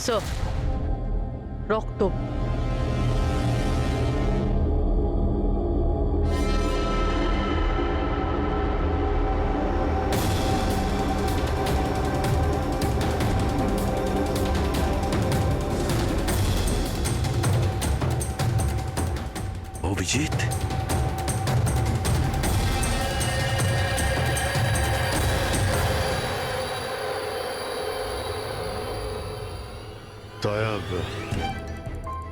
Sir, রক্ত। অভিজিৎ, দয়া,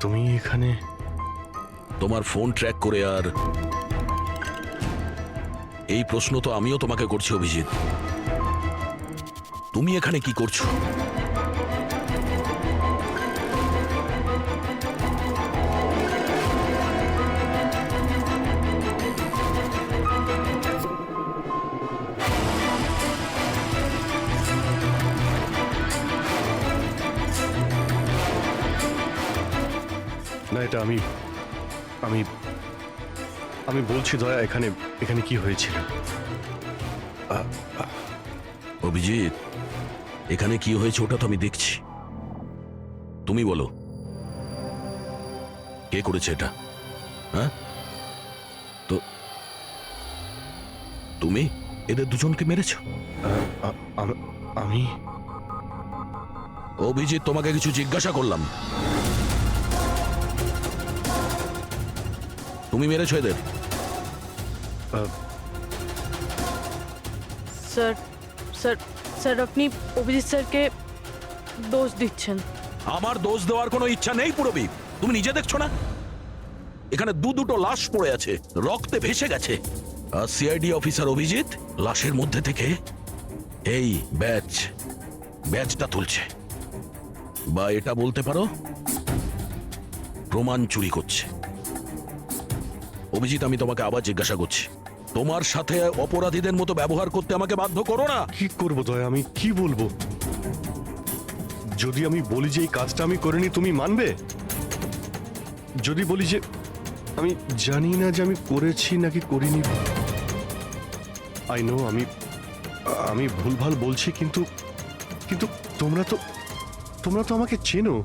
তুমি এখানে? তোমার ফোন ট্র্যাক করে আর এই প্রশ্ন তো আমিও তোমাকে করছি অভিজিৎ। তুমি এখানে কি করছো? না, এটা আমি আমি আমি বলছি দয়া, এখানে এখানে কি হয়েছিল? অভিজিৎ, এখানে কি হয়েছে ওটা তো আমি দেখছি। তুমি বলো, কে করেছে এটা? হ্যাঁ, তো তুমি এদের দুজনকে মেরেছ? আমি অভিজিৎ, তোমাকে কিছু জিজ্ঞাসা করলাম। তুমি মেরেছ এদের? স্যার স্যার স্যার, আপনি অভিজিৎ স্যারকে দোষ দিচ্ছেন। আমার দোষ দেওয়ার কোনো ইচ্ছা নেই পুরবি। তুমি নিজে দেখছো না এখানে দুটো লাশ পড়ে আছে, রক্তে ভেসে গেছে। আর সিআইডি অফিসার অভিজিৎ লাশের মধ্যে থেকে এই ব্যাজটা তুলছে, বা এটা বলতে পারো প্রমাণ চুরি করছে। অভিজিৎ, আমি তোমাকে আবার জিজ্ঞাসা করছি, তোমার সাথে অপরাধীদের মতো ব্যবহার করতে আমাকে বাধ্য করো না। কি করবো দয়া, আমি কি বলবো? যদি আমি বলি যে এই কাজটা আমি করিনি, তুমি মানবে? যদি বলি যে আমি জানি না যে আমি করেছি নাকি করিনি, আই নো আমি ভুলভাল বলছি, কিন্তু কিন্তু তোমরা তো আমাকে চেনো।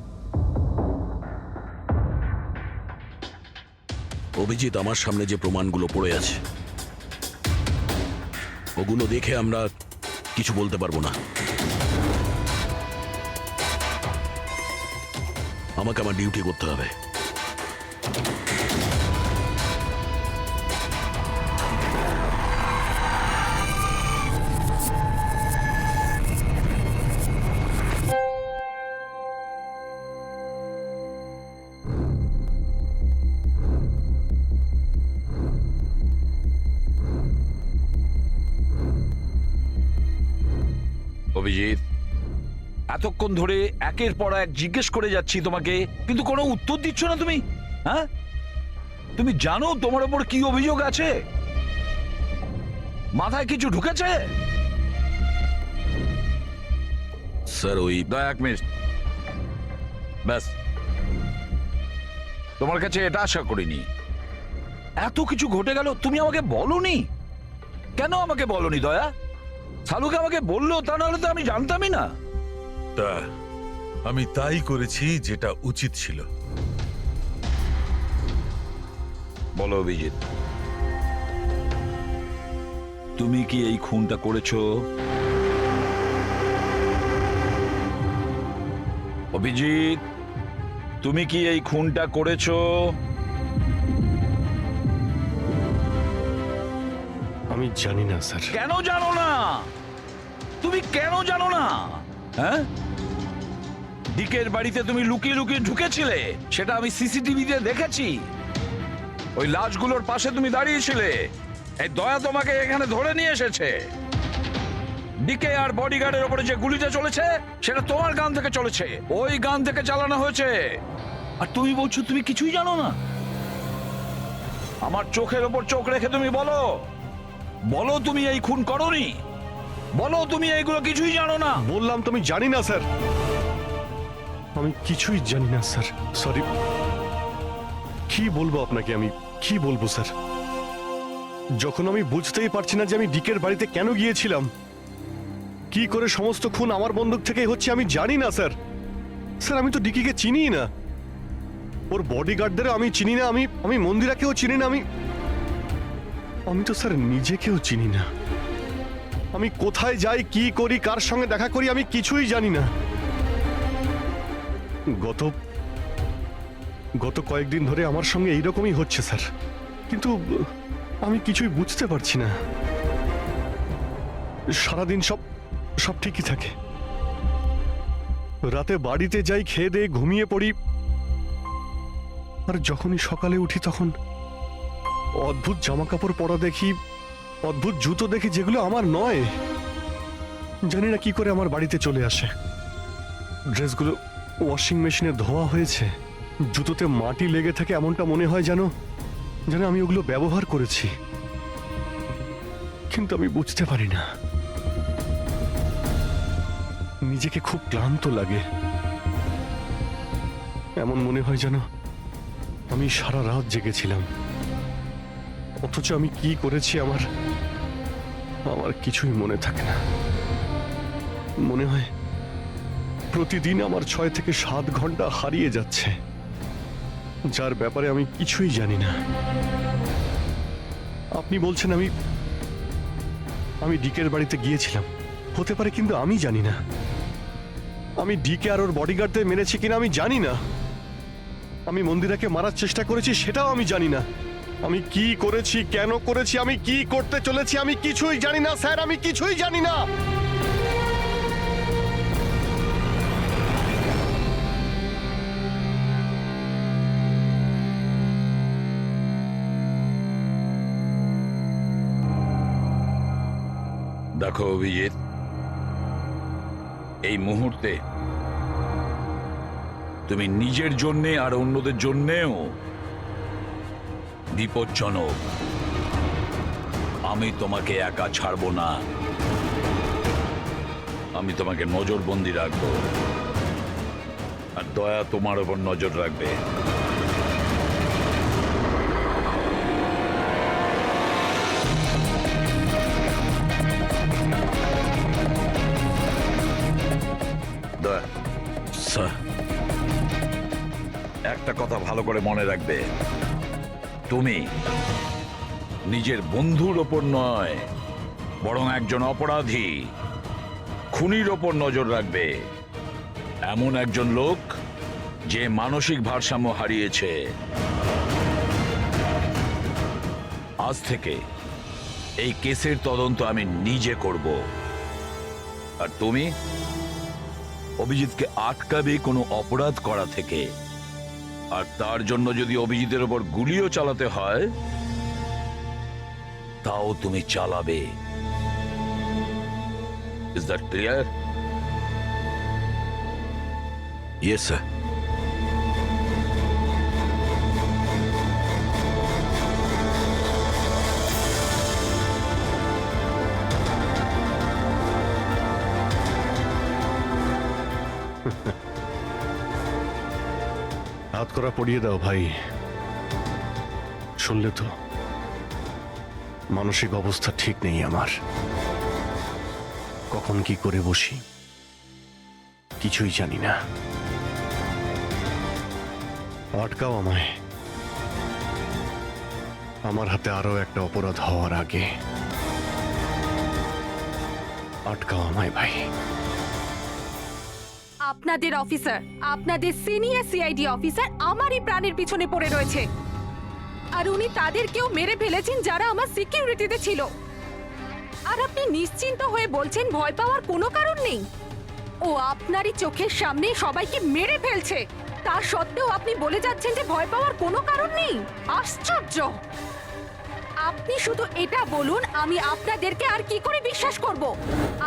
অভিজিৎ, আমার সামনে যে প্রমাণগুলো পড়ে আছে ওগুলো দেখে আমরা কিছু বলতে পারবো না। আমাকে আমার ডিউটি করতে হবে। অভিজিৎ, এতক্ষণ ধরে একের পর এক জিজ্ঞেস করে যাচ্ছি তোমাকে, কিন্তু কোনো উত্তর দিচ্ছ না তুমি। হ্যাঁ, তুমি জানো তোমার ওপর কি অভিযোগ আছে? মাথায় কিছু ঢুকেছে? স্যার, ওই এক মিনিট, ব্যাস। তোমার কাছে এটা আশা করিনি। এত কিছু ঘটে গেল, তুমি আমাকে বলনি কেন? আমাকে বলনি দয়া? সালুকে আমাকে বললো, তা নাহলে তো আমি জানতামই না। তা আমি তাই করেছি যেটা উচিত ছিল। বলো অভিজিৎ, তুমি কি এই খুনটা করেছো? অভিজিৎ, তুমি কি এই খুনটা করেছো? আমি জানি না স্যার। কেন জানো না? তুমি কেন জানো না? হ্যাঁ, ডিকের বাড়িতে তুমি লুকিয়ে লুকিয়ে ঢুকেছিলে, সেটা আমি সিসিটিভিতে দেখেছি। ওই লাশগুলোর পাশে তুমি দাঁড়িয়েছিলে। এই দয়া তোমাকে এখানে ধরে নিয়ে এসেছে। ডিকে আর বডিগার্ডের উপরে যে গুলিটা চলেছে সেটা তোমার গান থেকে চলেছে, ওই গান থেকে চালানো হয়েছে। আর তুমি বলছো তুমি কিছুই জানো না? আমার চোখের ওপর চোখ রেখে তুমি বলো, বলো তুমি এই খুন করোনি। বলো তুমি এইগুলো কিছুই জানো না। বললাম তুমি জানি না স্যার, আমি কিছুই জানি না স্যার। সরি। কি বলবো আপনাকে, আমি কি বলবো স্যার? যখন আমি বুঝতেই পারছি না যে আমি ডিকের বাড়িতে কেন গিয়েছিলাম, কি করে সমস্ত খুন আমার বন্দুক থেকে হচ্ছে, আমি জানি না স্যার। স্যার আমি তো ডিকিকে চিনি না, ওর বডিগার্ডদের আমি চিনি না, আমি মন্দিরাকেও চিনি না, আমি তো স্যার নিজেকেও চিনি না। আমি কোথায় যাই, কি করি, কার সঙ্গে দেখা করি, আমি কিছুই জানি না। গত কয়েকদিন ধরে আমার সঙ্গে এইরকমই হচ্ছে স্যার, কিন্তু আমি কিছুই বুঝতে পারছি না। সারাদিন সব ঠিকই থাকে, রাতে বাড়িতে যাই, খেয়ে দিয়ে ঘুমিয়ে পড়ি, আর যখনই সকালে উঠি তখন অদ্ভুত জামা কাপড় পরা দেখি, অদ্ভুত জুতো দেখি যেগুলো আমার নয়। জানি না কি করে আমার বাড়িতে চলে আসে। ড্রেসগুলো ওয়াশিং মেশিনে ধোয়া হয়েছে, জুতোতে মাটি লেগে থাকে, এমনটা মনে হয় যেন আমি ওগুলো ব্যবহার করেছি, কিন্তু আমি বুঝতে পারি না। নিজেকে খুব ক্লান্ত লাগে, এমন মনে হয় যেন আমি সারা রাত জেগেছিলাম, অথচ আমি কি করেছি আমার কিছুই মনে থাকে না। মনে হয় প্রতিদিন আমার 6 থেকে 7 ঘন্টা হারিয়ে যাচ্ছে, যার ব্যাপারে আমি কিছুই জানি না। আপনি বলছেন আমি ডিকের বাড়িতে গিয়েছিলাম, হতে পারে, কিন্তু আমি জানি না। আমি ডিকে আর ওর বডিগার্ডদের মেরেছি কিনা আমি জানি না। আমি মন্দিরাকে মারার চেষ্টা করেছি সেটাও আমি জানি না। আমি কি করেছি, কেন করেছি, আমি কি করতে চলেছি, আমি কিছুই জানি না স্যার, আমি কিছুই জানি না। দেখো অভিজিৎ, এই মুহূর্তে তুমি নিজের জন্যে আর অন্যদের জন্যেও বিপজ্জনক। আমি তোমাকে একা ছাড়বো না, আমি তোমাকে নজরবন্দি রাখবো, আর দয়া তোমার ওপর নজর রাখবে। দয়া, স্যার, একটা কথা ভালো করে মনে রাখবে, তুমি নিজের বন্ধুর ওপর নয়, বরং একজন অপরাধী খুনির ওপর নজর রাখবে, এমন একজন লোক যে মানসিক ভারসাম্য হারিয়েছে। আজ থেকে এই কেসের তদন্ত আমি নিজে করব, আর তুমি অভিজিৎকে আটকাবে কোনো অপরাধ করা থেকে, আর তার জন্য যদি অভিজিতের ওপর গুলিও চালাতে হয় তাও তুমি চালাবে। Is that clear? Yes sir. হাত করা পড়িয়ে দাও ভাই। শুনলে তো, মানসিক অবস্থা ঠিক নেই আমার, কখন কি করে বসি কিছুই জানি না। আটকাও আমায়, আমার হাতে আরো একটা অপরাধ হওয়ার আগে। আটকাও আমায় ভাই। আপনাদের অফিসার, আপনাদের সিনিয়র সিআইডি অফিসার আমারই প্রাণের পিছনে পড়ে রয়েছে, আর উনি তাদেরকেও মেরে ফেলেছেন যারা আমার সিকিউরিটিতে ছিল। আর আপনি নিশ্চিন্ত হয়ে বলছেন ভয় পাওয়ার কোনো কারণ নেই। ও আপনারই চোখের সামনে সবাইকে মেরে ফেলছে, তা সত্ত্বেও আপনি বলে যাচ্ছেন যে ভয় পাওয়ার কোনো কারণ নেই। আশ্চর্য! আপনি শুধু এটা বলুন, আমি আপনাদেরকে আর কি করে বিশ্বাস করব?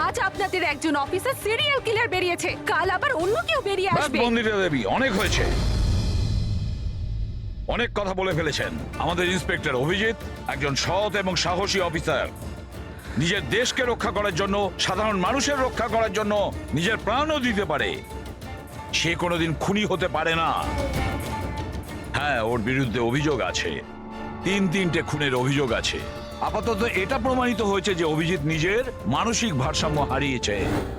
আজ আপনাদের একজন অফিসার সিরিয়াল কিলার বেরিয়েছে, কাল আবার অন্য কেউ বেরিয়ে আসবে। মন্দিরা দেবী, অনেক হয়েছে, অনেক কথা বলে ফেলেছেন। আমাদের ইন্সপেক্টর অভিজিৎ একজন সৎ এবং সাহসী অফিসার, নিজের দেশকে রক্ষা করার জন্য, সাধারণ মানুষের রক্ষা করার জন্য নিজের প্রাণও দিতে পারে। সে কোনোদিন খুনি হতে পারে না। হ্যাঁ, ওর বিরুদ্ধে অভিযোগ আছে, 3টে খুনের অভিযোগ আছে। আপাতত এটা প্রমাণিত হয়েছে যে অভিজিৎ নিজের মানসিক ভারসাম্য হারিয়েছে।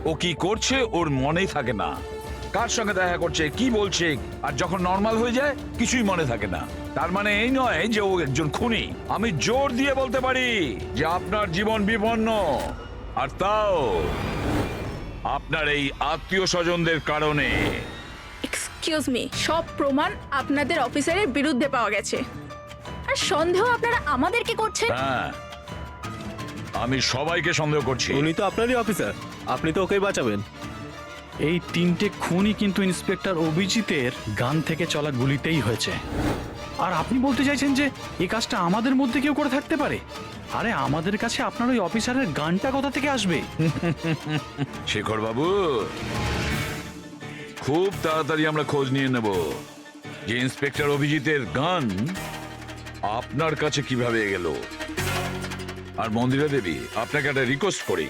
ও কি করছে ওর মনেই থাকে না। কার সঙ্গে দেখা করছে, কি বলছে, আর যখন নর্মাল হয়ে যায় কিছুই মনে থাকে না। তার মানে এই নয় যে ও একজন খুনি। আমি জোর দিয়ে বলতে পারি যে আপনার জীবন বিপন্ন, আর তাও আপনার এই আত্মীয় স্বজনদের কারণে। এক্সকিউজ মি, সব প্রমাণ আপনাদের অফিসারের বিরুদ্ধে পাওয়া গেছে, আর সন্দেহ আপনারা আমাদেরকে করছেন। হ্যাঁ, আমি সবাইকে সন্দেহ করছি। উনি তো আপনারই অফিসার, আপনি তো ওকেই বাঁচাবেন। এই তিনটে খুনই কিন্তু ইন্সপেক্টর অভিজিতের গান থেকে চলা গুলিতেই হয়েছে। আর আপনি বলতে চাইছেন যে এই কাজটা আমাদের মধ্যে কেউ করে থাকতে পারে? আরে আমাদের কাছে আপনার ওই অফিসারের গানটা কোথা থেকে আসবে? শেখর বাবু, খুব তাড়াতাড়ি আমরা খোঁজ নিয়ে নেব যে ইন্সপেক্টর অভিজিতের গান আপনার কাছে কিভাবে গেল। আর মন্দিরা দেবী, আপনাকে একটা রিকোয়েস্ট করি,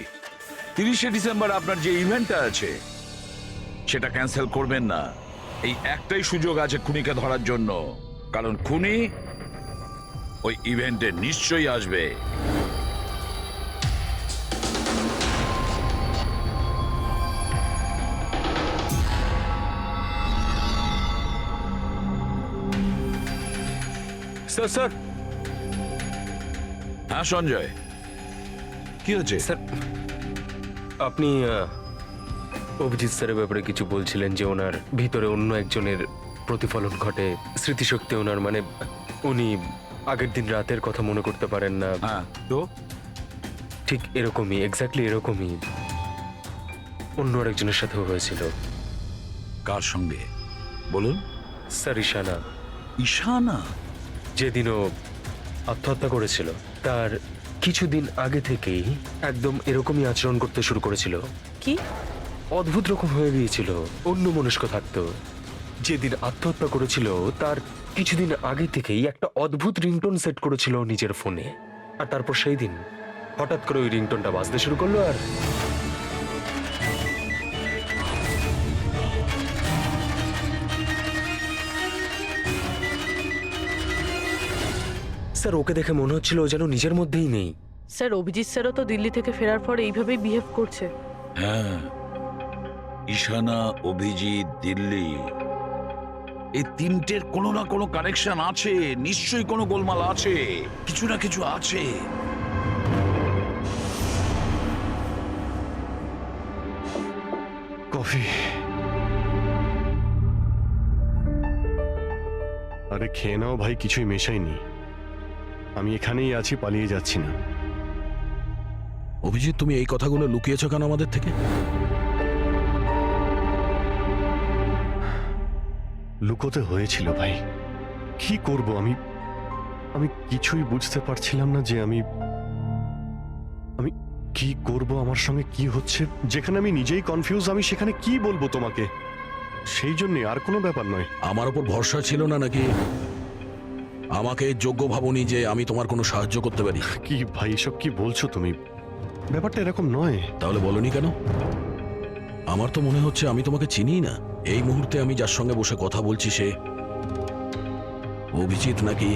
30শে ডিসেম্বর আপনার যে ইভেন্টটা আছে সেটা ক্যান্সেল করবেন না। এই একটাই সুযোগ আছে খুনিকে ধরার জন্য, কারণ খুনি ওই ইভেন্টে নিশ্চয়ই আসবে। স্যার স্যার হ্যাঁ সঞ্জয়, কি হচ্ছে? স্যার, আপনি অভিজিৎ স্যারের ব্যাপারে কিছু বলছিলেন যে ওনার ভিতরে অন্য একজনের প্রতিফলন ঘটে, স্মৃতিশক্তি ওনার, মানে উনি আগের দিন রাতের কথা মনে করতে পারেন না। হ্যাঁ, তো ঠিক এরকমই, এক্স্যাক্টলি এরকমই অন্য আরেকজনের সাথেও হয়েছিল। কার সঙ্গে বলুন? স্যার ঈশানা, ঈশানা? যেদিনও আত্মহত্যা করেছিল তার কিছুদিন আগে থেকেই একদম এরকমই আচরণ করতে শুরু করেছিল। কি? অদ্ভুত রকম হয়ে গিয়েছিল, অন্য মনস্ক থাকতো। যেদিন আত্মহত্যা করেছিল তার কিছুদিন আগে থেকেই একটা অদ্ভুত রিংটোন সেট করেছিল নিজের ফোনে, আর তারপর সেই দিন হঠাৎ করে ওই রিংটোনটা বাজতে শুরু করলো। আর স্যার, ওকে দেখে মনে হচ্ছিল ও যেন নিজের মধ্যেই নেই। স্যার অভিজিৎ স্যারও তো দিল্লি থেকে ফেরার পর এইভাবেই বিহেভ করছে। হ্যাঁ, ঈশানা, অভিজিৎ, দিল্লি, এই তিনটের কোনো না কোনো কানেকশন আছে। নিশ্চয়ই কোনো গোলমাল আছে, কিছু না কিছু আছে। কফি। আরে খেয়ে নাও ভাই, কিছুই মেশাইনি। আমি এখানেই আছি, পালিয়ে যাচ্ছি না। অভিজিৎ, তুমি এই কথাগুলো লুকিয়েছো কেন আমাদের থেকে? লুকোতে হয়েছিল ভাই, কি করব আমি? আমি কিছুই বুঝতে পারছিলাম না যে আমি কি করব, আমার সঙ্গে কি হচ্ছে। যেখানে আমি নিজেই কনফিউজ, আমি সেখানে কি বলবো তোমাকে? সেই জন্যে, আর কোনো ব্যাপার নয়। আমার ওপর ভরসা ছিল না নাকি? আমাকে যোগ্য ভাবনি যে আমি তোমার কোনো সাহায্য করতে পারি? কি ভাই, এসব কি বলছো তুমি? ব্যাপারটা এরকম নয়। তাহলে বলনি কেন? আমার তো মনে হচ্ছে আমি তোমাকে চিনি না। এই মুহূর্তে আমি যার সঙ্গে বসে কথা বলছি সে অভিজিৎ নাকি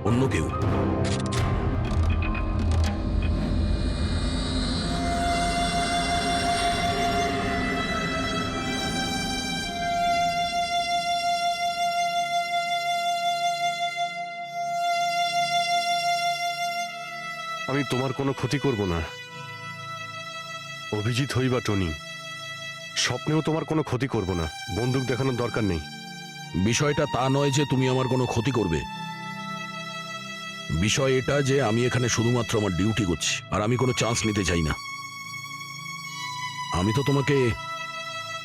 অন্য কেউ? আমি তোমার কোনো ক্ষতি করব না। অভিজিৎ হই বা টনি, স্বপ্নেও তোমার কোনো ক্ষতি করব না। বন্দুক দেখানোর দরকার নেই। বিষয়টা তা নয় যে তুমি আমার কোনো ক্ষতি করবে। বিষয় এটা যে আমি এখানে শুধুমাত্র আমার ডিউটি করছি, আর আমি কোনো চান্স নিতে চাই না। আমি তো তোমাকে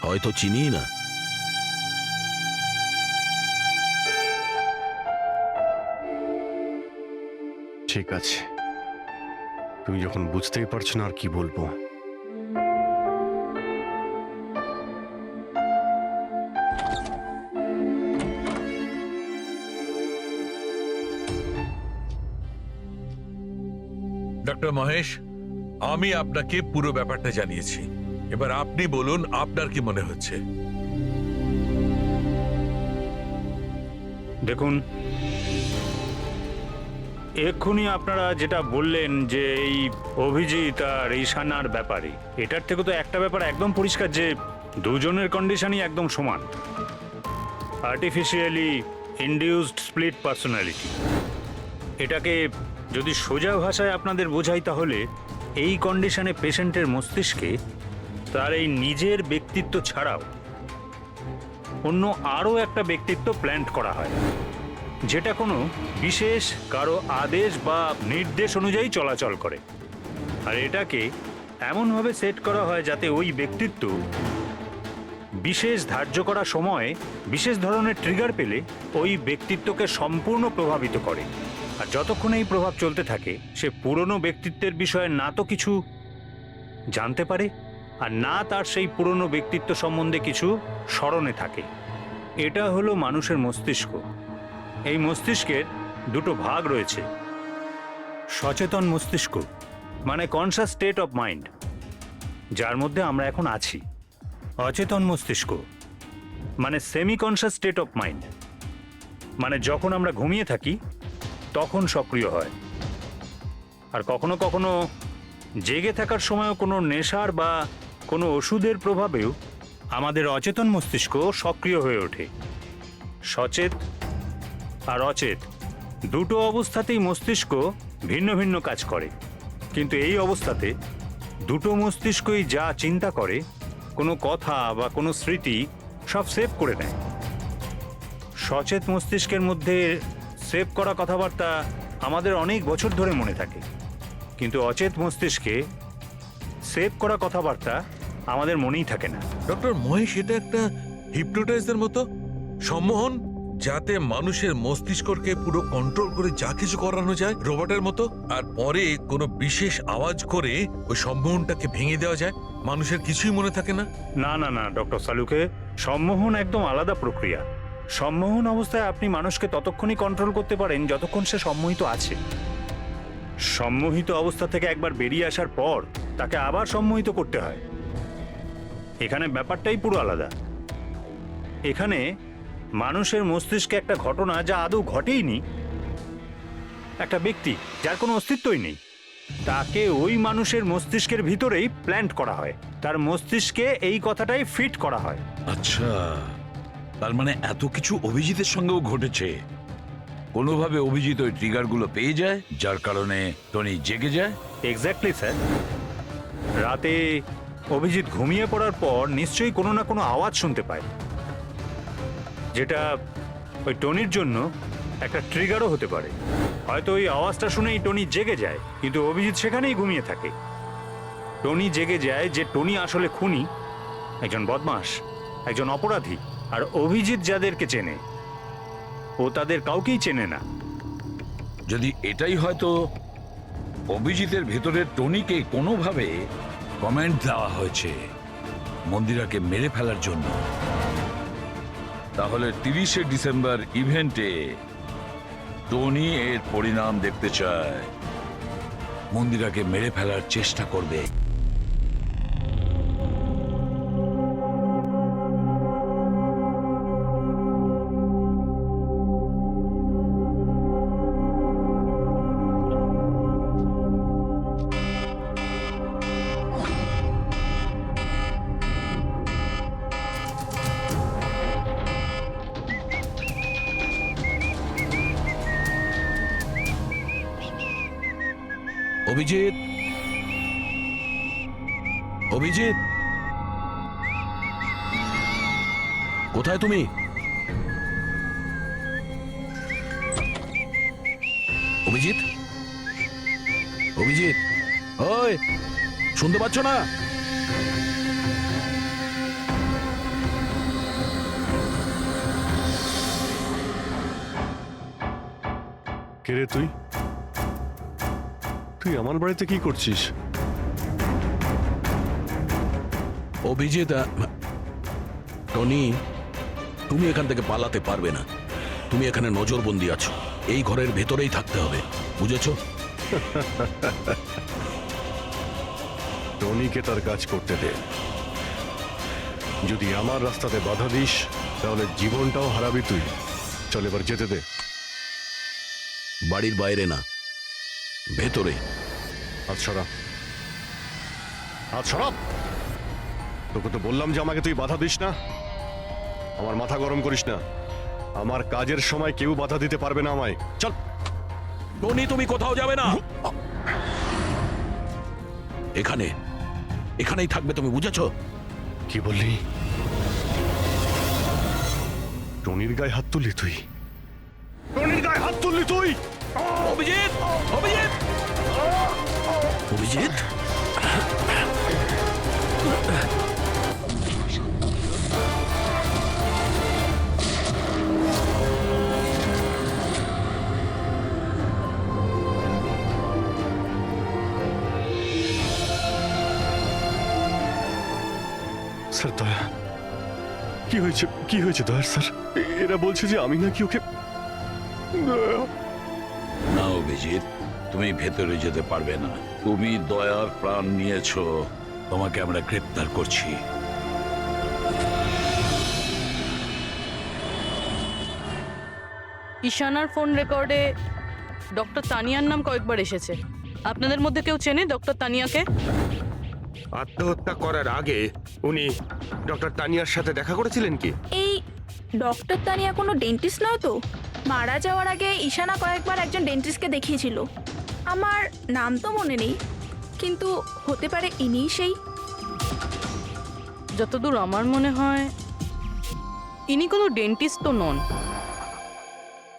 হয়তো চিনি না। ঠিক আছে, তুমি যখন বুঝতেই পারছো না আর কি বলবো। ডক্টর মহেশ, আমি আপনাকে পুরো ব্যাপারটা জানিয়েছি। এবার আপনি বলুন আপনার কি মনে হচ্ছে? দেখুন, এক্ষুনি আপনারা যেটা বললেন যে এই অভিজিৎ আর ঈশানার ব্যাপারে, এটার থেকে তো একটা ব্যাপার একদম পরিষ্কার যে দুজনের কন্ডিশনই একদম সমান। Artificially induced split personality. এটাকে যদি সোজা ভাষায় আপনাদের বোঝাই তাহলে এই কন্ডিশনে পেশেন্টের মস্তিষ্কে তার এই নিজের ব্যক্তিত্ব ছাড়াও অন্য আরও একটা ব্যক্তিত্ব প্ল্যান্ট করা হয়, যেটা কোনো বিশেষ কারো আদেশ বা নির্দেশ অনুযায়ী চলাচল করে। আর এটাকে এমনভাবে সেট করা হয় যাতে ওই ব্যক্তিত্ব বিশেষ ধার্য করা সময়ে বিশেষ ধরনের ট্রিগার পেলে ওই ব্যক্তিত্বকে সম্পূর্ণ প্রভাবিত করে। আর যতক্ষণ এই প্রভাব চলতে থাকে সে পুরনো ব্যক্তিত্বের বিষয়ে না তো কিছু জানতে পারে আর না তার সেই পুরনো ব্যক্তিত্ব সম্বন্ধে কিছু স্মরণে থাকে। এটা হলো মানুষের মস্তিষ্ক। এই মস্তিষ্কের দুটো ভাগ রয়েছে। সচেতন মস্তিষ্ক মানে কনসাস স্টেট অফ মাইন্ড, যার মধ্যে আমরা এখন আছি। অচেতন মস্তিষ্ক মানে semi conscious state of mind, মানে যখন আমরা ঘুমিয়ে থাকি তখন সক্রিয় হয়। আর কখনো কখনো জেগে থাকার সময়ও কোনো নেশার বা কোনো ওষুধের প্রভাবেও আমাদের অচেতন মস্তিষ্ক সক্রিয় হয়ে ওঠে। সচেত আর অচেত দুটো অবস্থাতেই মস্তিষ্ক ভিন্ন ভিন্ন কাজ করে, কিন্তু এই অবস্থাতে দুটো মস্তিষ্কই যা চিন্তা করে, কোনো কথা বা কোনো স্মৃতি সব সেভ করে নেয়। সচেত মস্তিষ্কের মধ্যে সেভ করা কথাবার্তা আমাদের অনেক বছর ধরে মনে থাকে, কিন্তু অচেত মস্তিষ্কে সেভ করা কথাবার্তা আমাদের মনেই থাকে না। ডক্টর মহেশ, এটা একটা হিপনোটাইজার মতো সম্মোহন, যাতে মানুষের মস্তিষ্ককে পুরো কন্ট্রোল করে যা কিছু করানো যায় রোবটের মতো, আর পরে কোনো বিশেষ আওয়াজ করে ওই সম্মোহনটাকে ভেঙে দেওয়া যায়, মানুষের কিছুই মনে থাকে না। না না না ডক্টর সালুকে, সম্মোহন একদম আলাদা প্রক্রিয়া। সম্মোহন অবস্থায় আপনি মানুষকে ততক্ষণই কন্ট্রোল করতে পারেন যতক্ষণ সে সম্মোহিত আছে। সম্মোহিত অবস্থা থেকে একবার বেরিয়ে আসার পর তাকে আবার সম্মোহিত করতে হয়। এখানে ব্যাপারটাই পুরো আলাদা। এখানে মানুষের মস্তিষ্কে একটা ঘটনা যা আদৌ ঘটেইনি, একটা ব্যক্তি যার কোনো অস্তিত্বই নেই, তাকে ওই মানুষের মস্তিষ্কের ভিতরেই প্ল্যান্ট করা হয়। তার মস্তিষ্কে এই কথাটাই ফিট করা হয়। আচ্ছা, তার মানে এত কিছু অভিজিতের সঙ্গেও ঘটেছে। কোনোভাবে অভিজিৎ ওই ট্রিগারগুলো পেয়ে যায়, যার কারণে টনি জেগে যায়। Exactly sir. রাতে অভিজিৎ ঘুমিয়ে পড়ার পর নিশ্চয়ই কোনো না কোনো আওয়াজ শুনতে পায়, যেটা ওই টনির জন্য একটা ট্রিগারও হতে পারে। হয়তো ওই আওয়াজটা শুনেই টনি জেগে যায়, কিন্তু অভিজিৎ সেখানেই ঘুমিয়ে থাকে। টনি জেগে যায় যে টনি আসলে খুনি, একজন বদমাশ, একজন অপরাধী। আর অভিজিৎ যাদেরকে চেনে ও তাদের কাউকেই চেনে না। যদি এটাই হয়তো অভিজিতের ভেতরের টনিকে কোনোভাবে কমেন্ট দেওয়া হয়েছে মন্দিরাকে মেরে ফেলার জন্য, তাহলে 30শে ডিসেম্বর ইভেন্টে টনি এর পরিণাম দেখতে চায়, মন্দিরাকে মেরে ফেলার চেষ্টা করবে। অভিজিৎ, অভিজিৎ, কোথায় তুমি? অভিজিৎ, অভিজিৎ, ওই শুনতে পাচ্ছ না? কে রে তুই? তুই আমার বাড়িতে কি করছিস? অভিজিৎ, টনি, তুমি এখান থেকে পালাতে পারবে না। তুমি এখানে নজরবন্দি আছো, এই ঘরের ভেতরেই থাকতে হবে, বুঝেছো? টনিকে তার কাজ করতে দে। যদি আমার রাস্তাতে বাধা দিস তাহলে জীবনটাও হারাবি তুই। চল এবার যেতে দে। বাড়ির বাইরে না, ভেতরে। হাত সরা, হাত সরা। তোকে তো বললাম যে আমাকে তুই বাধা দিস না। আমার মাথা গরম করিস না। আমার কাজের সময় কেউ বাধা দিতে পারবে না আমায়। চল। টনি, তুমি কোথাও যাবে না। এখানেই থাকবে, তুমি বুঝেছো? কি বললি? টনির গায়ে হাত তুললি তুই? টনির গায়ে হাত তুললি তুই? অভিজিৎ, অভিজিৎ, অভিজিৎ, স্যার দয়া, কি হয়েছে? কি হয়েছে দয়ার স্যার? এরা বলছে যে আমি নাকি ওকে। দয়া। না অভিজিৎ, তুমি ভেতরে যেতে পারবে না। তুমি দয়ার প্রাণ নিয়েছো, তোমাকে আমরা গ্রেপ্তার করছি। ঈশানার ফোন রেকর্ডে ডক্টর তানিয়ার নাম কয়েকবার এসেছে। আপনাদের মধ্যে কেউ চেনে ডক্টর তানিয়াকে? আত্মহত্যা করার আগে উনি ডক্টর তানিয়ার সাথে দেখা করেছিলেন কি? এই ডক্টর তানিয়া কোনো ডেন্টিস্ট নয় তো? মারা যাওয়ার আগে ঈশানা কয়েকবার একজন ডেন্টিস্টকে দেখিয়েছিল। আমার নাম তো মনে নেই, কিন্তু হতে পারে ইনিই সেই। যতদূর আমার মনে হয় ইনি কোনো ডেন্টিস্ট তো নন।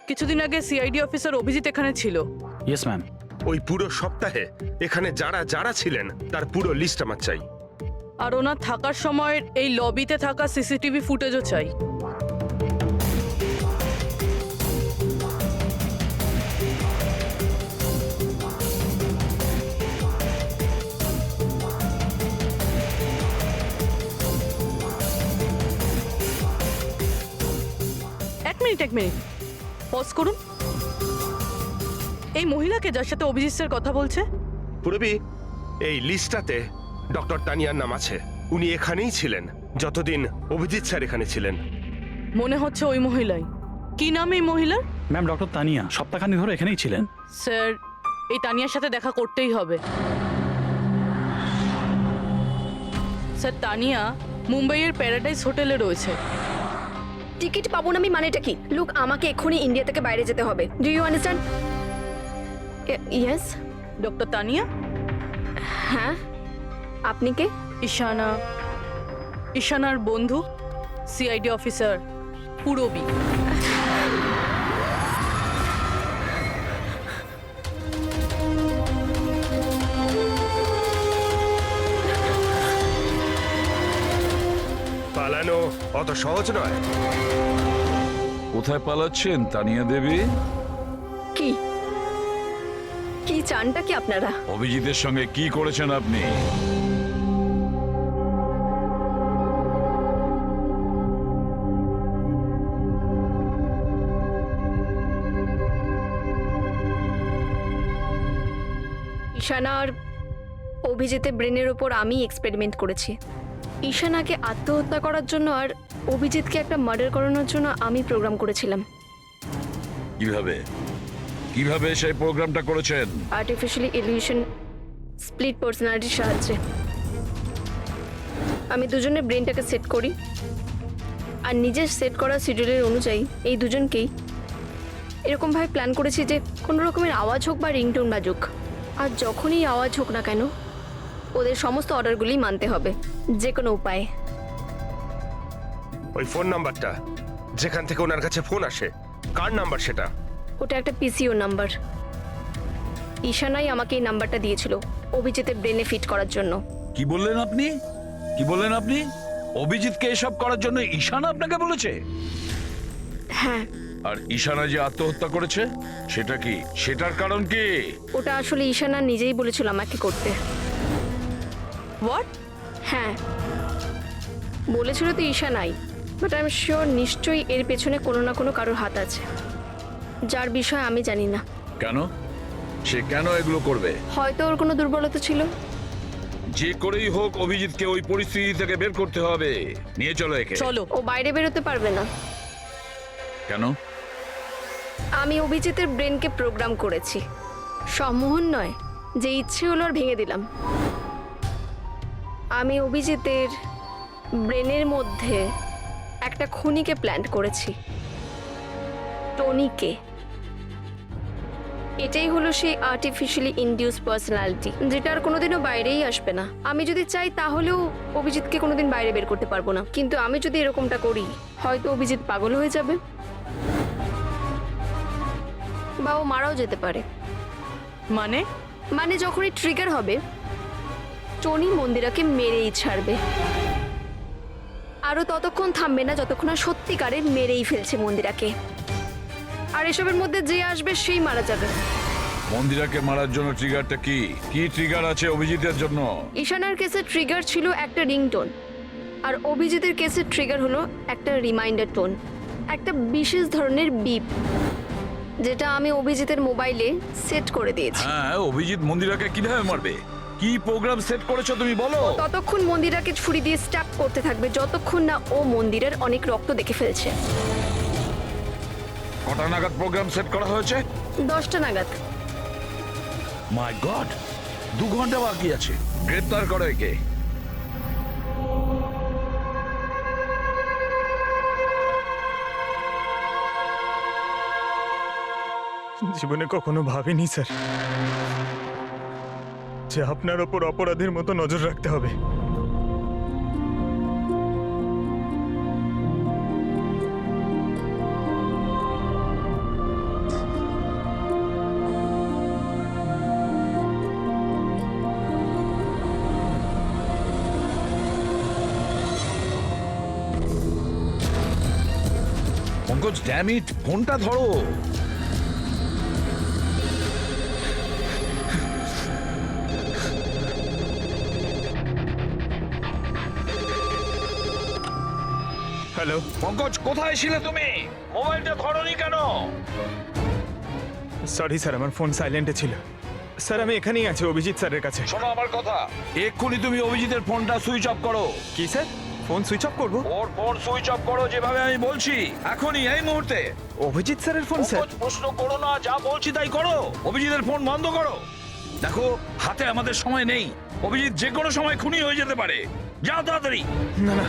কিছুদিন আগে সিআইডি অফিসার অভিজিৎ এখানে ছিল। Yes ma'am. ওই পুরো সপ্তাহে এখানে যারা যারা ছিলেন তার পুরো লিস্ট আমার চাই। আর ওনার থাকার সময়ের এই লবিতে থাকা সিসিটিভি ফুটেজও চাই। এক মিনিট পজ করুন। এই মহিলাকে যার সাথে অভিজিৎ স্যার কথা বলছে? পুরবি, এই লিস্টটাতে ডক্টর তানিয়ার নাম আছে। উনি এখানেই ছিলেন যতদিন অভিজিৎ স্যার এখানে ছিলেন। মনে হচ্ছে ওই মহিলাই। কি নাম এই মহিলার? ম্যাম, ডক্টর তানিয়া সপ্তাহখানি ধরে এখানেই ছিলেন। স্যার, এই তানিয়ার সাথে দেখা করতেই হবে। স্যার, তানিয়া মুম্বাইয়ের প্যারাডাইস হোটেলে রয়েছে। টিকিট পাবো না আমি মানেটা কি? লুক, আমাকে এক্ষুনি ইন্ডিয়া থেকে বাইরে যেতে হবে। Do you understand? Yes. Doctor Tania? হ্যাঁ, আপনি কে? ঈশানার বন্ধু, সিআইডি অফিসার পুরবী। পালানো অত সহজ নয়। কোথায় পালাচ্ছেন তানিয়া দেবী? কি কি চানটা কি আপনারা? অভিজিতের সঙ্গে কি করেছেন আপনি? ঈশানা আর অভিজিতের ব্রেনের ওপর আমি এক্সপেরিমেন্ট করেছি। ঈশানাকে আত্মহত্যা করার জন্য আর অভিজিৎকে একটা মার্ডার করানোর জন্য আমি প্রোগ্রাম করেছিলাম। কিভাবে কিভাবে সেই প্রোগ্রামটা করেছেন? আর্টিফিশিয়ালি ইলিউশন স্প্লিট পার্সোনালিটির সাহায্যে আমি দুজনের ব্রেনটাকে সেট করি, আর নিজের সেট করা শিডিউলের অনুযায়ী এই দুজনকেই এরকমভাবে প্ল্যান করেছি যে কোনো রকমের আওয়াজ হোক বা রিংটোন বাজুক, আর যখনই আওয়াজ হোক না কেন ওদের সমস্ত অর্ডারগুলি মানতে হবে যে কোনো উপায়ে। ওই ফোন নাম্বারটা যেখান থেকে ওনার কাছে ফোন আসে, কার নাম্বার সেটা? ওটা একটা পিসিও নাম্বার। ঈশানাই আমাকে এই নাম্বারটা দিয়েছিল অভিজিতের ব্রেনে ফিট করার জন্য। কি বললেন আপনি? কি বললেন আপনি? অভিজিৎকে এসব করার জন্য ঈশানা আপনাকে বলেছে? হ্যাঁ। আর ঈশানা যে আত্মহত্যা করেছে সেটা কি? সেটার কারণ কি? ওটা আসলে ঈশানা নিজেই বলেছিল আমাকে করতে। হোয়াট? হ্যাঁ, বলেছিল তো ঈশানাই, বাট আই এম শিওর নিশ্চয়ই এর পেছনে কোনো না কোনো কারোর হাত আছে, যার বিষয়ে আমি জানি না। কেন? সে কেন এগুলো করবে? হয়তো ওর কোনো দুর্বলতা ছিল। যে করেই হোক অভিজিৎকে ওই পরিস্থিতি থেকে বের করতে হবে। নিয়ে চলো একে। চলো। ও বাইরে বেরোতে পারবে না। কেন? আমি অভিজিতের ব্রেনকে প্রোগ্রাম করেছি। সম্মোহন নয়, যে ইচ্ছে হলো আর ভেঙে দিলাম। আমি অভিজিতের ব্রেনের মধ্যে একটা খুনিকে প্ল্যান করেছি, টনিকে। এটাই হলো সেই আর্টিফিশিয়ালি ইনডিউস পার্সোনালিটি, যেটা আর কোনোদিনও বাইরেই আসবে না। আমি যদি চাই তাহলেও অভিজিৎকে কোনোদিন বাইরে বের করতে পারবো না, কিন্তু আমি যদি এরকমটা করি হয়তো অভিজিৎ পাগল হয়ে যাবে বা ও মারাও যেতে পারে। মানে যখনই ট্রিগার হবে টনি মন্দিরাকে মেরেই ছাড়বে, আরও ততক্ষণ থামবে না যতক্ষণ না সত্যিকারের মেরেই ফেলছে মন্দিরাকে। আর এসবের মধ্যে যে আসবে সেই মারা যাবে। মন্দিরাকে মারার জন্য ট্রিগারটা কি কি ট্রিগার আছে অভিজিতের জন্য? ঈশানার কেসে ট্রিগার ছিল একটা রিংটোন, আর অভিজিতের কেসে ট্রিগার হলো একটা রিমাইন্ডার টোন, একটা বিশেষ ধরনের বিপ, যেটা আমি অভিজিতের মোবাইলে সেট করে দিয়েছি। হ্যাঁ, অভিজিৎ মন্দিরাকে কিভাবে মারবে? কি প্রোগ্রাম সেট করেছো তুমি বলো? ততক্ষণ মন্দিরাকে ছুরি দিয়ে স্ট্যাপ করতে থাকবে যতক্ষণ না ও মন্দিরের অনেক রক্ত দেখে ফেলছে। কটা নাগাদ প্রোগ্রাম সেট করা হয়েছে? 10টা নাগাদ। মাই গড, 2 ঘন্টা বাকি আছে। গ্রেপ্তার করো একে। জীবনে কখনো ভাবিনি স্যার যে আপনার ওপর অপরাধীর মতো নজর রাখতে হবে। পঙ্কজ, ড্যাম ইট, ফোনটা ধরো। হ্যালো পঙ্কজ, কোথায় ছিলে তুমি? মোবাইলটা ধরোনি কেন? সরি স্যার, আমার ফোন সাইলেন্টে ছিল। স্যার আমি এখানেই আছি অভিজিৎ স্যারের কাছে। শোনো আমার কথা, এক্ষুনি তুমি অভিজিতের ফোনটা সুইচ অফ করো। কি স্যার, ফোন সুইচ অফ করবো? ওর ফোন সুইচ অফ করো যেভাবে আমি বলছি, এখনই, এই মুহূর্তে। অভিজিৎ স্যারের ফোন স্যার? পঙ্কজ, প্রশ্ন করো না, যা বলছি তাই করো। অভিজিতের ফোন বন্ধ করো। দেখো, হাতে আমাদের সময় নেই, অভিজিৎ যে কোনো সময় খুনি হয়ে যেতে পারে। যাও তাড়াতাড়ি। না না,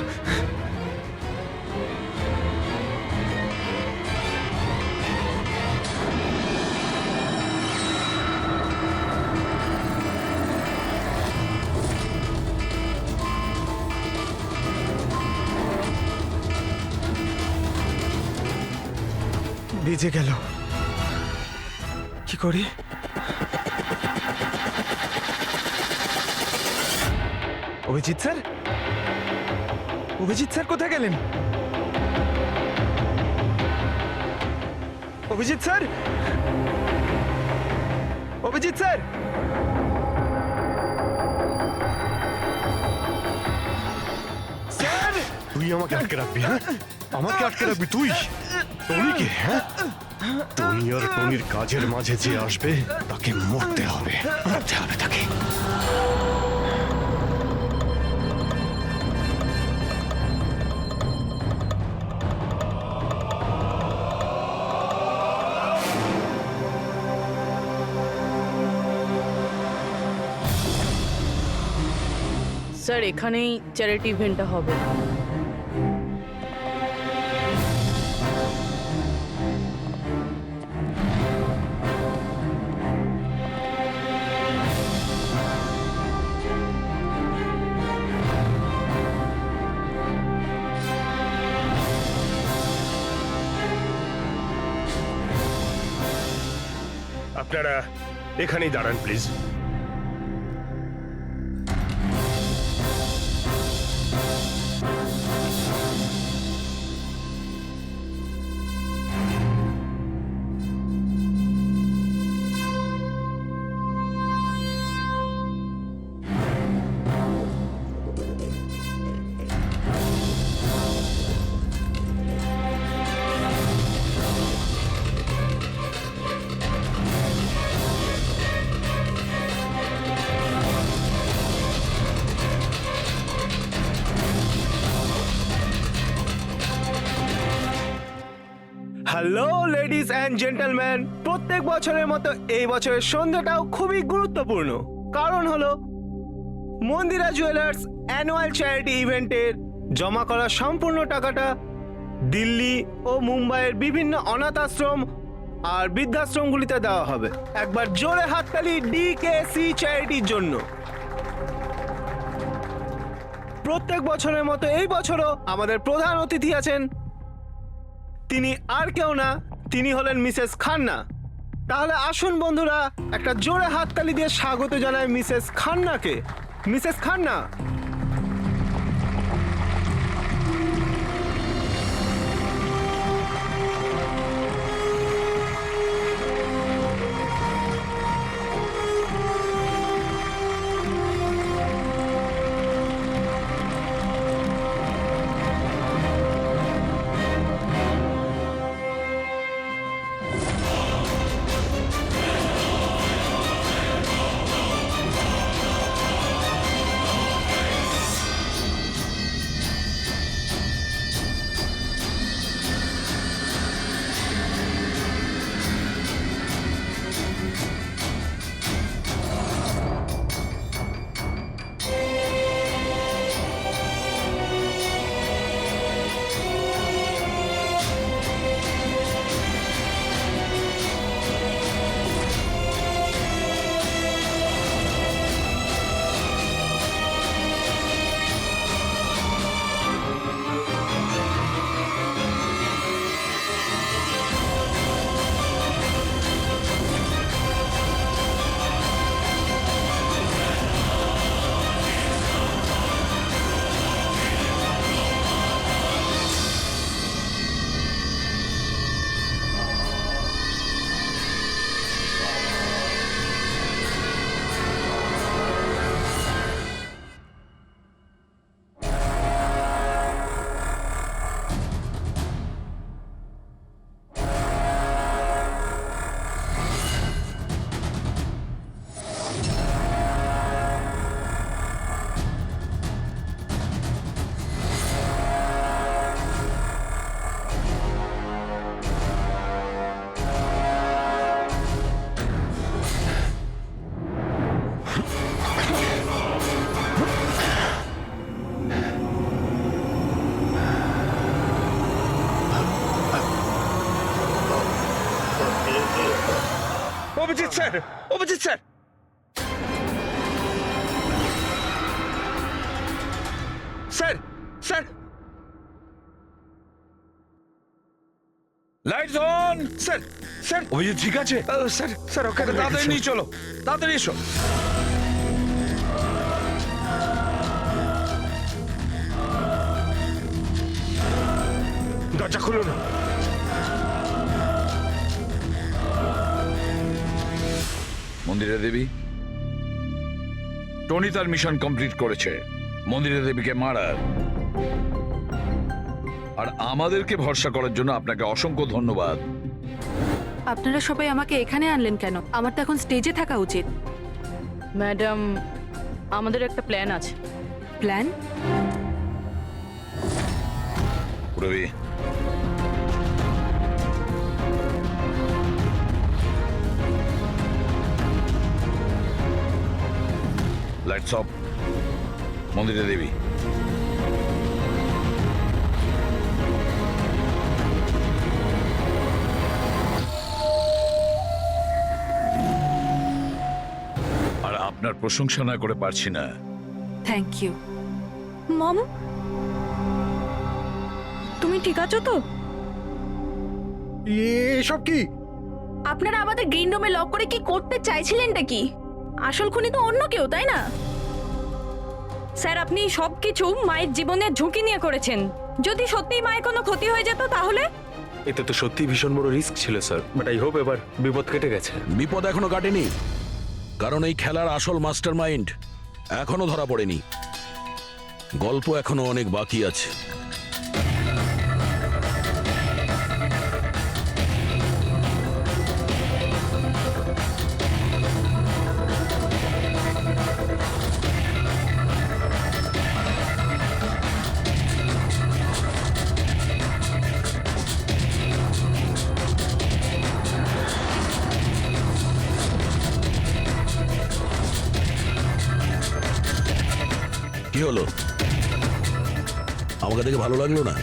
বেজে গেল, কি করি? অভিজিৎ স্যার, অভিজিৎ স্যার কোথায় গেলেন? Abhijit sir, Abhijit sir, sir! তুই আমাকে আটকে রাখবি? হ্যাঁ, আমাকে আটকে রাখবি তুই? টনিকে? হ্যাঁ, টনি আর টনির কাজের মাঝে যে আসবে তাকে মরতে হবে, মরতে হবে তাকে। স্যার এখানেই চ্যারিটি ইভেন্টটা হবে। আপনারা এখানেই দাঁড়ান please. Hello ladies and gentleman, প্রত্যেক বছরের মতো এই বছরের সন্ধ্যাটাও খুবই গুরুত্বপূর্ণ। কারণ হলো মন্দিরা জুয়েলার্স অ্যানুয়াল চ্যারিটি ইভেন্টের জমা করা সম্পূর্ণ টাকাটা দিল্লি ও মুম্বাইয়ের বিভিন্ন অনাথ আশ্রম আর বৃদ্ধাশ্রমগুলিতে দেওয়া হবে। একবার জোরে হাততালি ডিকেসি চ্যারিটির জন্য। প্রত্যেক বছরের মতো এই বছরও আমাদের প্রধান অতিথি আছেন। তিনি আর কেউ না, তিনি হলেন মিসেস খান্না। তাহলে আসুন বন্ধুরা, একটা জোরে হাততালি দিয়ে স্বাগত জানায় মিসেস খান্নাকে। Mrs Khanna, Abhijit sir, Abhijit sir, sir, sir, lights on. Sir, sir, Abhijit ঠিক আছে? স্যার, স্যার, ওকে তাড়াতাড়ি নিয়ে চলো, তাড়াতাড়ি এসো। দরজা খুলো না। মন্দিরা দেবী, টনি তার মিশন কমপ্লিট করেছে মন্দিরা দেবীকে মারার। আর আমাদেরকে ভরসা করার জন্য আপনাকে অসংখ্য ধন্যবাদ। আপনারা সবাই আমাকে এখানে আনলেন কেন? আমার তো এখন স্টেজে থাকা উচিত। ম্যাডাম, আমাদের একটা প্ল্যান আছে। Plan? Ravi, lights off. Mandira Devi, আর আপনার প্রশংসা না করে পারছি না। Thank you. মম, তুমি ঠিক আছো তো? এসব কি? আপনারা আমাদের গ্রিন রুমে লক করে কি করতে চাইছিলেনটা কি? আসল খুনি তো অন্য কেউ, তাই না? স্যার, আপনি সবকিছু মায়ের জীবনের ঝুঁকি নিয়ে করেছেন। যদি সত্যিই মায়ের কোনো ক্ষতি হয়ে যেত তাহলে? এতে তো সত্যি ভীষণ বড় রিস্ক ছিল স্যার, বাট আই হোপ এবার বিপদ কেটে গেছে। বিপদ এখনো কাটেনি, কারণ এই খেলার আসল মাস্টার মাইন্ড এখনো ধরা পড়েনি। গল্প এখনো অনেক বাকি আছে। কি হলো? আমাকে দেখে ভালো লাগলো না?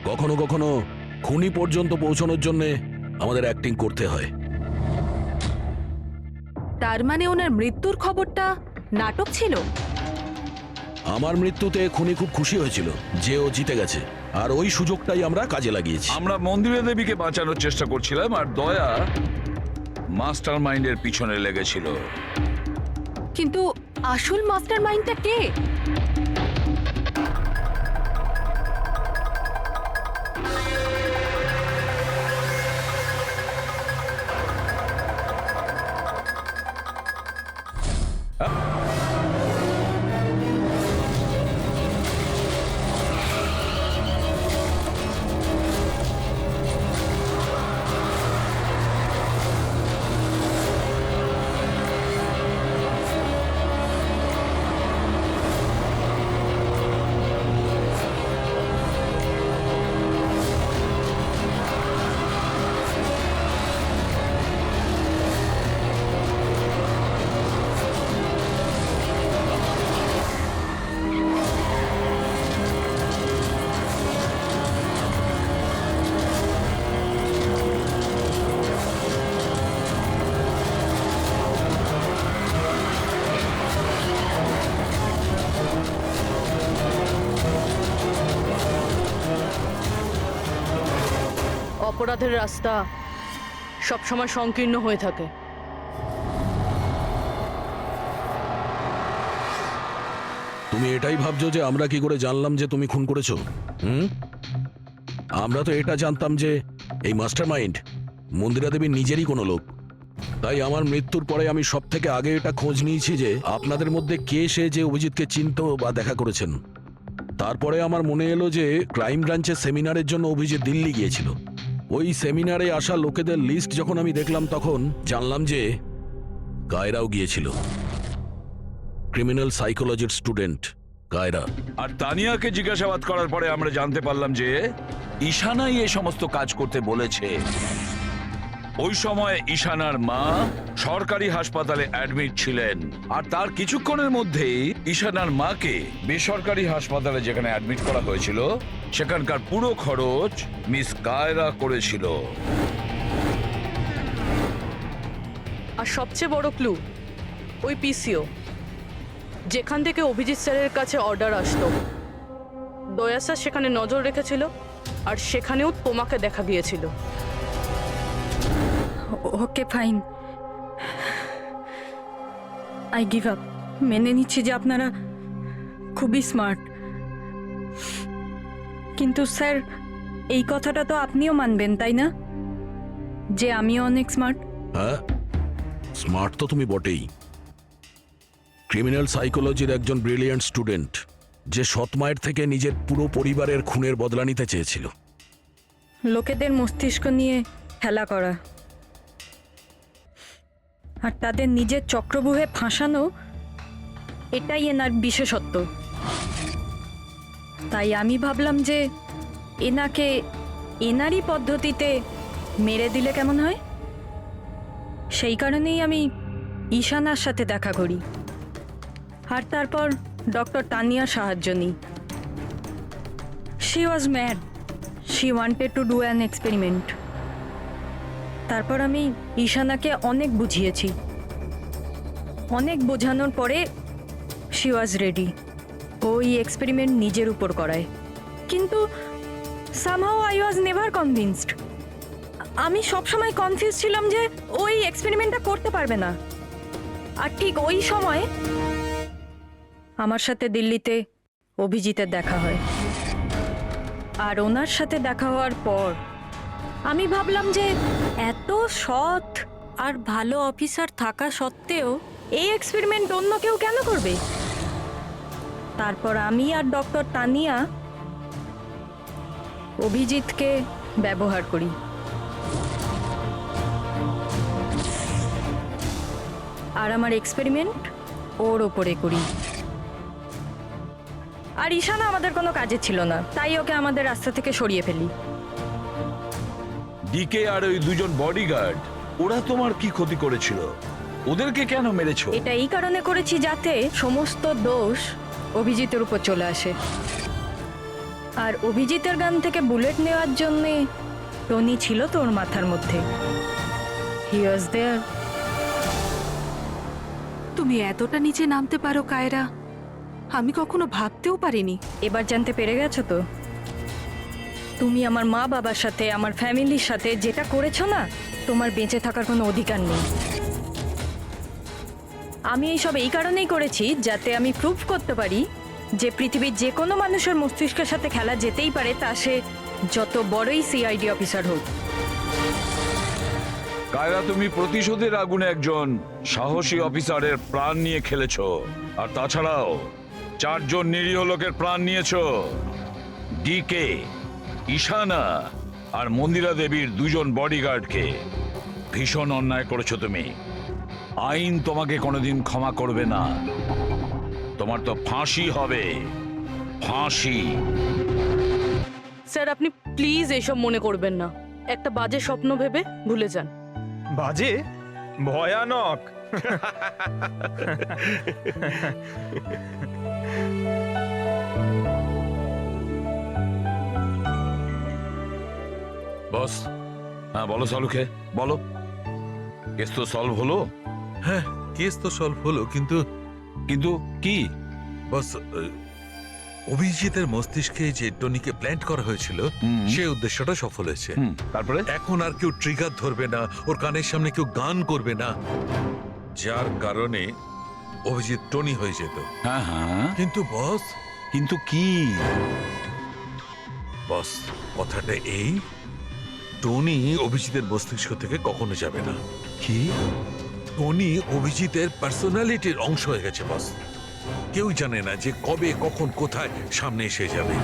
কখনো কখনো খুনি পর্যন্ত পৌঁছানোর জন্য আমাদের অ্যাক্টিং করতে হয়। তার মানে ওনার মৃত্যুর খবরটা নাটক ছিল? আমার মৃত্যুতে খুনি খুব খুশি হয়েছিল যে ও জিতে গেছে, আর ওই সুযোগটাই আমরা কাজে লাগিয়েছি। আমরা মন্দিরা দেবীকে বাঁচানোর চেষ্টা করছিলাম, আর দয়া মাস্টার মাইন্ডের পিছনে লেগেছিল। কিন্তু আসল মাস্টার মাইন্ডটা কে? অপরাধের রাস্তা সবসময় সংকীর্ণ হয়ে থাকে। তুমি এটাই ভাবছো যে আমরা কি করে জানলাম যে তুমি খুন করেছো? আমরা তো এটা জানতাম যে এই মাস্টারমাইন্ড মন্দিরা দেবীর নিজেরই কোনো লোক। তাই আমার মৃত্যুর পরে আমি সব থেকে আগে এটা খোঁজ নিয়েছি যে আপনাদের মধ্যে কে সে যে অভিজিৎকে চিনতো বা দেখা করেছেন। তারপরে আমার মনে এলো যে ক্রাইম ব্রাঞ্চের সেমিনারের জন্য অভিজিৎ দিল্লি গিয়েছিল। ওই সেমিনারে আসা লোকেদের লিস্ট যখন আমি দেখলাম তখন জানলাম যে কায়রাও গিয়েছিল। ক্রিমিনাল সাইকোলজির স্টুডেন্ট কায়রা। আর তানিয়াকে জিজ্ঞাসাবাদ করার পরে আমরা জানতে পারলাম যে ঈশানাই এই সমস্ত কাজ করতে বলেছে। ওই সময় ঈশানার মা সরকারি হাসপাতালে অ্যাডমিট ছিলেন, আর তার কিছুক্ষণের মধ্যেই ঈশানার মাকে বেসরকারি হাসপাতালে যেখানে অ্যাডমিট করা হয়েছিল সেখানকার পুরো খরচ মিস কায়রা করেছিল। আর সবচেয়ে বড় ক্লু ওই পিসিও, যেখান থেকে অভিজিৎ স্যারের কাছে অর্ডার আসতো। দয়া স্যার সেখানে নজর রেখেছিল, আর সেখানেও তোমাকে দেখা দিয়েছিল। Okay fine, I give up. মেনে নিচ্ছি যে আপনারা খুবই স্মার্ট, কিন্তু স্যার এই কথাটা তো আপনিও মানবেন তাই না, যে আমিও অনেক স্মার্ট? হ্যাঁ, স্মার্ট তো তুমি বটেই। ক্রিমিনাল সাইকোলজির একজন ব্রিলিয়ান্ট স্টুডেন্ট, যে সৎ মায়ের থেকে নিজের পুরো পরিবারের খুনের বদলা নিতে চেয়েছিল। লোকেদের মস্তিষ্ক নিয়ে খেলা করা আর তাদের নিজের চক্রব্যূহে ফাঁসানো, এটাই এনার বিশেষত্ব। তাই আমি ভাবলাম যে এনাকে এনারই পদ্ধতিতে মেরে দিলে কেমন হয়। সেই কারণেই আমি ঈশানার সাথে দেখা করি, আর তারপর ডক্টর তানিয়ার সাহায্য নিই। She was mad, she wanted to do an experiment. তারপর আমি ঈশানাকে অনেক বুঝিয়েছি, অনেক বোঝানোর পরে শি ওয়াজ রেডি। ওই এক্সপেরিমেন্ট নিজের উপর করায়, কিন্তু somehow I was never convinced. আমি সবসময় কনফিউজ ছিলাম যে ওই এক্সপেরিমেন্টটা করতে পারবে না। আর ঠিক ওই সময় আমার সাথে দিল্লিতে অভিজিতের দেখা হয়, আর ওনার সাথে দেখা হওয়ার পর আমি ভাবলাম যে এত সৎ আর ভালো অফিসার থাকা সত্ত্বেও এই এক্সপেরিমেন্ট অন্য কেউ কেন করবে। তারপর আমি আর ডক্টর তানিয়া অভিজিৎকে ব্যবহার করি। আর আমার এক্সপেরিমেন্ট ওর ওপরে করি। আর ঈশানা আমাদের কোনো কাজে ছিল না, তাই ওকে আমাদের রাস্তা থেকে সরিয়ে ফেলি। ডিকে আর ওই দুজন বডিগার্ড, ওরা তোমার কি ক্ষতি করেছিল? ওদেরকে কেন মেরেছো? এটা এই কারণে করেছি যাতে সমস্ত দোষ অভিজিতের উপর চলে আসে। আর অভিজিতের গান থেকে বুলেট নেওয়ার জন্যে টনি ছিল তোর মাথার মধ্যে। হি ওয়াজ দেয়ার। তুমি এতটা নিচে নামতে পারো কায়রা, আমি কখনো ভাবতেও পারিনি। এবার জানতে পেরে গেছো তো? তুমি আমার মা বাবার সাথে, আমার ফ্যামিলির সাথে যেটা করেছো না, তোমার বেঁচে থাকার কোনো অধিকার নেই। আমি এইসব এই কারণেই করেছি যাতে আমি প্রুভ করতে পারি যে পৃথিবীর যে কোনো মানুষের মস্তিষ্কের সাথে খেলা যেতেই পারে, তা সে যত বড়ই সিআইডি অফিসার হোক। কায়রা, তুমি প্রতিশোধের আগুনে একজন সাহসী অফিসারের প্রাণ নিয়ে খেলেছো, আর তাছাড়াও 4 জন নিরীহ লোকের প্রাণ নিয়েছো। ডিকে, ঈশানা আর মন্দিরা দেবীর 2 জন বডিগার্ডকে। ভীষণ অন্যায় করেছো তুমি। আইন তোমাকে কোনোদিন ক্ষমা করবে না। তোমার তো ফাঁসি হবে, ফাঁসি। স্যার, আপনি প্লিজ এসব মনে করবেন না। একটা বাজে স্বপ্ন ভেবে ভুলে যান। বাজে? ভয়ানক। বস, হ্যাঁ বলো সালুকে, বলো। কেস তো সলভ হলো। হ্যাঁ, কেস তো সলভ হলো, কিন্তু কিন্তু কি? বস, অভিজিতের মস্তিষ্কে যে টনিকে প্ল্যান্ট করা হয়েছিল, সে উদ্দেশ্যটা সফল হয়েছে। তারপরে এখন আর কেউ ট্রিগার ধরবে না, ওর কানের সামনে কেউ গান করবে না, যার কারণে অভিজিৎ টনি হয়ে যেত। হ্যাঁ হ্যাঁ, কিন্তু বস, কিন্তু কি? বস, কথাটা এই, টনি অভিজিতের মস্তিষ্ক থেকে কখনো যাবে না। কি? টনি অভিজিতের পার্সোনালিটির অংশ হয়ে গেছে বস। কেউ জানে না যে কবে, কখন, কোথায় সামনে এসে যাবে।